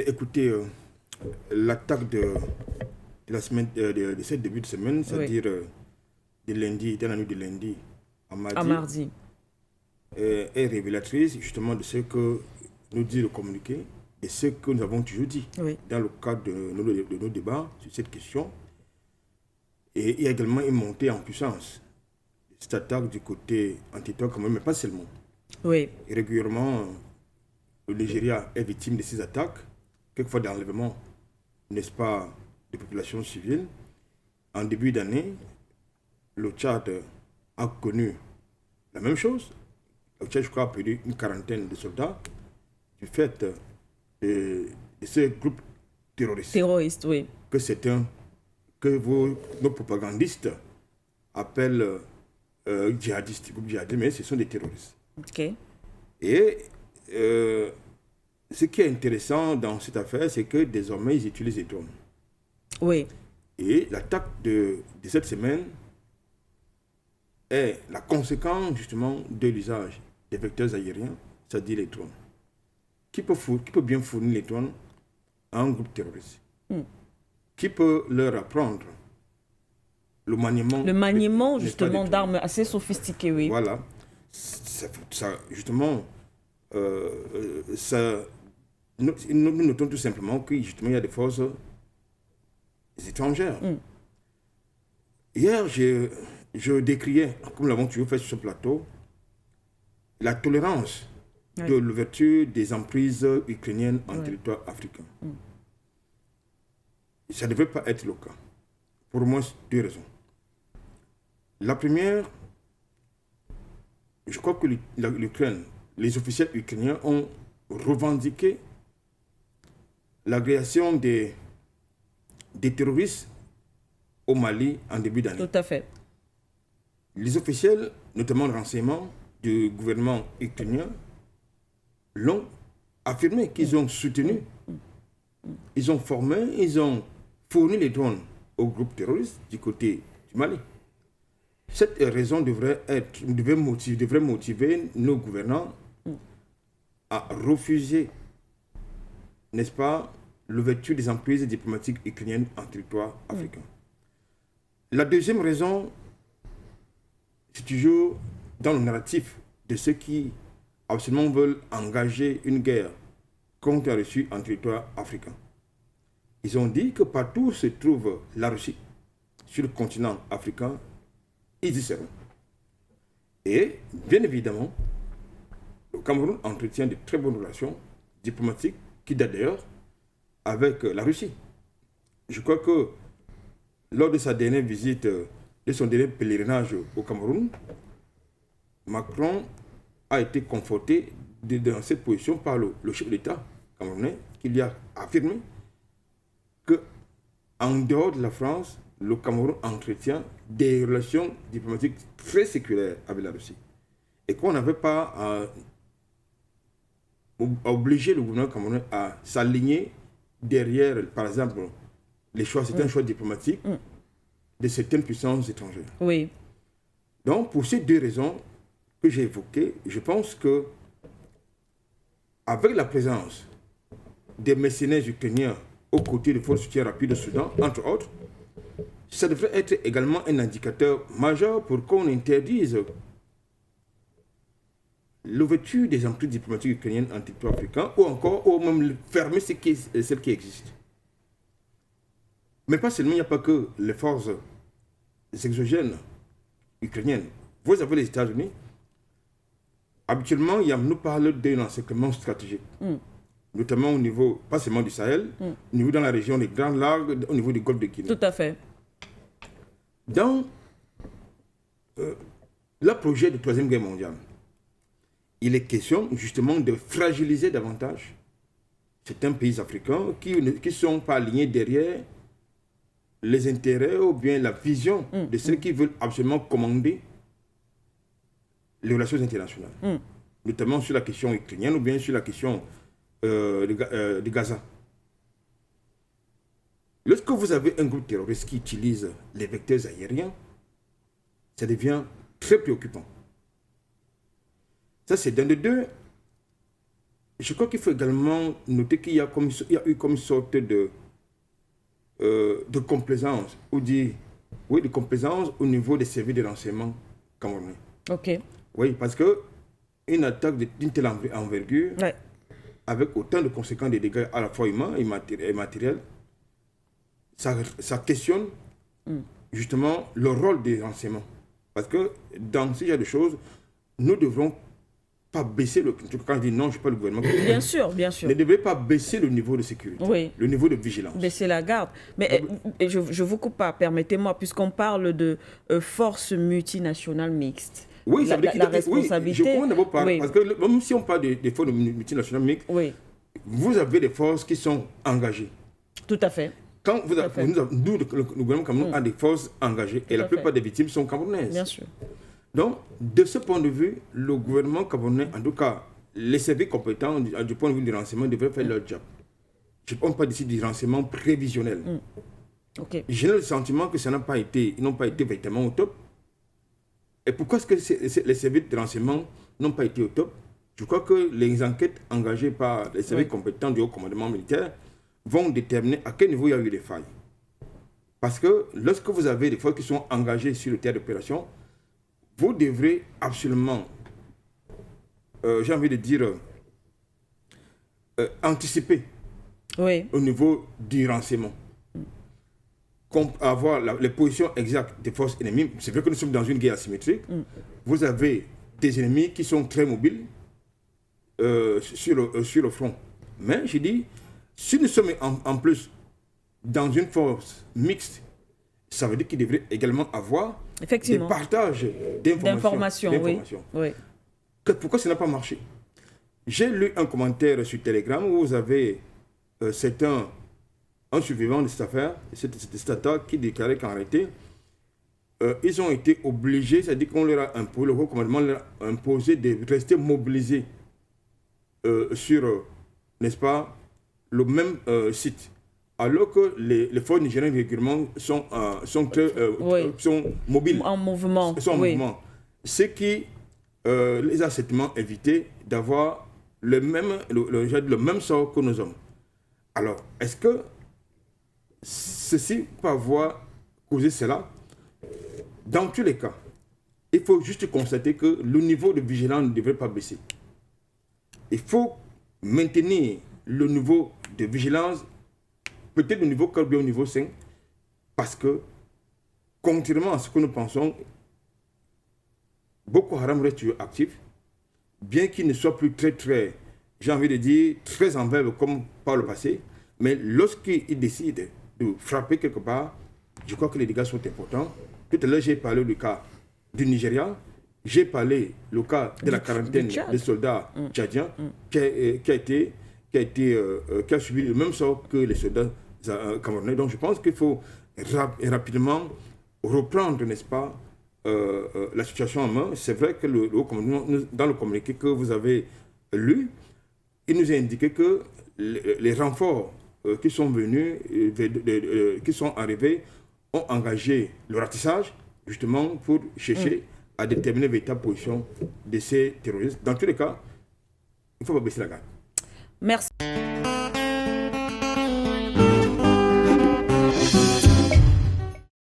écoutez, l'attaque de la semaine, de ce début de semaine, c'est-à-dire de lundi, dans la nuit de lundi à mardi, est révélatrice justement de ce que nous dit le communiqué et ce que nous avons toujours dit dans le cadre de nos débats sur cette question. Et il y a également une montée en puissance de cette attaque du côté anti-Toi quand même, mais pas seulement. Oui. Et régulièrement, le Nigeria est victime de ces attaques, quelquefois d'enlèvement, n'est-ce pas, de populations civiles. En début d'année, le Tchad a connu la même chose. Le Tchad, je crois, a perdu une quarantaine de soldats du fait de ces groupes terroristes. Terroristes, oui. Que nos propagandistes appellent djihadistes, groupes djihadistes, mais ce sont des terroristes. Ok. Et ce qui est intéressant dans cette affaire, c'est que désormais, ils utilisent les drones. Oui. Et l'attaque de cette semaine est la conséquence justement de l'usage des vecteurs aériens, c'est-à-dire les drones. Qui peut bien fournir les drones à un groupe terroriste? Qui peut leur apprendre le maniement? Le maniement, justement, d'armes assez sophistiquées, oui. Voilà. Justement, nous notons tout simplement qu'il y a des forces étrangères. Hier, je décriais, comme l'avons toujours fait sur ce plateau, la tolérance de l'ouverture des emprises ukrainiennes en territoire africain. Ça ne devait pas être le cas. Pour moi, deux raisons. La première, je crois que l'Ukraine, les officiels ukrainiens ont revendiqué l'agression des terroristes au Mali en début d'année. Tout à fait. Les officiels, notamment le renseignement du gouvernement ukrainien, l'ont affirmé qu'ils ont soutenu, ils ont formé, ils ont fourni les drones aux groupes terroristes du côté du Mali. Cette raison devrait motiver nos gouvernants à refuser, n'est-ce pas, l'ouverture des emprises diplomatiques ukrainiennes en territoire africain. La deuxième raison, c'est toujours dans le narratif de ceux qui absolument veulent engager une guerre contre la Russie en territoire africain. Ils ont dit que partout où se trouve la Russie, sur le continent africain, ils y seront. Et, bien évidemment, le Cameroun entretient de très bonnes relations diplomatiques qui datent d'ailleurs avec la Russie. Je crois que lors de sa dernière visite, de son dernier pèlerinage au Cameroun, Macron a été conforté dans cette position par le chef d'État camerounais qui lui a affirmé qu'en dehors de la France, le Cameroun entretient des relations diplomatiques très séculaires avec la Russie. Et qu'on n'avait pas à obliger le gouvernement camerounais à s'aligner derrière, par exemple, certains choix diplomatiques de certaines puissances étrangères. Oui. Donc, pour ces deux raisons que j'ai évoquées, je pense que avec la présence des mercenaires ukrainiens aux côtés des forces de soutien rapide au Soudan, entre autres, ça devrait être également un indicateur majeur pour qu'on interdise l'ouverture des emprises diplomatiques ukrainiennes en territoire africain ou même fermer celles qui existent. Mais pas seulement, il n'y a pas que les forces exogènes ukrainiennes. Vous avez les États-Unis. Habituellement, nous parlons d'un encerclement stratégique, notamment au niveau, pas seulement du Sahel, au niveau dans la région des Grands Lacs, au niveau du Golfe de Guinée. Tout à fait. Dans le projet de la Troisième Guerre mondiale, il est question justement de fragiliser davantage certains pays africains qui ne sont pas alignés derrière les intérêts ou bien la vision de ceux qui veulent absolument commander les relations internationales, notamment sur la question ukrainienne ou bien sur la question de Gaza. Lorsque vous avez un groupe terroriste qui utilise les vecteurs aériens, ça devient très préoccupant. Ça, c'est d'un de deux. je crois qu'il faut également noter qu'il y a eu comme une sorte de complaisance, ou dire, oui, de complaisance au niveau des services de renseignement camerounais. Ok. Oui, parce que une attaque d'une telle envergure, Ouais. avec autant de conséquences, des dégâts à la fois humains et matériels, ça questionne justement le rôle des renseignements. Parce que dans ce genre de choses, nous ne devrons pas baisser le... Quand je dis non, je ne suis pas le gouvernement. Bien sûr, bien sûr. Ne devez pas baisser le niveau de sécurité, Oui. le niveau de vigilance. Baisser la garde. Mais je vous coupe pas, permettez-moi, puisqu'on parle de force multinationale mixte. Oui, ça veut dire la responsabilité. Oui, je comprends d'abord Oui. parce que même si on parle des forces multinationales mixtes, Oui, vous avez des forces qui sont engagées. tout à fait. Quand vous Tout à fait. nous, le gouvernement camerounais a des forces engagées et la à fait. plupart des victimes sont camerounaises. Bien sûr. Donc, de ce point de vue, le gouvernement camerounais, en tout cas, les services compétents du point de vue du renseignement devraient faire leur job. Je ne parle pas d'ici du renseignement prévisionnel. Ok. J'ai le sentiment que ça n'a pas été, ils n'ont pas été véritablement au top. Et pourquoi est-ce que les services de renseignement n'ont pas été au top? Je crois que les enquêtes engagées par les services compétents du haut commandement militaire vont déterminer à quel niveau il y a eu des failles. Parce que lorsque vous avez des forces qui sont engagées sur le théâtre d'opération, vous devrez absolument, j'ai envie de dire, anticiper Oui. au niveau du renseignement. Avoir les positions exactes des forces ennemies. C'est vrai que nous sommes dans une guerre asymétrique. Vous avez des ennemis qui sont très mobiles sur le front. Mais je dis, si nous sommes en plus dans une force mixte, ça veut dire qu'il devrait également avoir des partages d'informations. Oui. Pourquoi ça n'a pas marché? J'ai lu un commentaire sur Telegram où vous avez un survivant de cette affaire, cette attaque, qui déclarait qu'en réalité, ils ont été obligés, c'est-à-dire qu'on leur a imposé, le haut commandement leur a imposé de rester mobilisés sur, n'est-ce pas, le même site. Alors que les forces nigériennes régulièrement sont mobiles. En mouvement. Sont en mouvement. Ce qui les a certainement évité d'avoir le même sort que nos hommes. Alors, est-ce que ceci peut avoir causé cela? Dans tous les cas, il faut juste constater que le niveau de vigilance ne devrait pas baisser. Il faut maintenir le niveau de vigilance, peut-être au niveau 4 ou au niveau 5, parce que, contrairement à ce que nous pensons, Boko Haram reste actif, bien qu'il ne soit plus très, j'ai envie de dire, très en verve comme par le passé, mais lorsqu'il décide de frapper quelque part, je crois que les dégâts sont importants. Tout à l'heure, j'ai parlé du cas du Nigeria, j'ai parlé du cas de la quarantaine de soldats tchadiens qui a subi le même sort que les soldats camerounais. Donc je pense qu'il faut rapidement reprendre, n'est-ce pas, la situation en main. C'est vrai que dans le communiqué que vous avez lu, il nous a indiqué que les renforts qui sont venus, qui sont arrivés, ont engagé le ratissage, justement, pour chercher à déterminer la véritable position de ces terroristes. Dans tous les cas, il ne faut pas baisser la garde. Merci.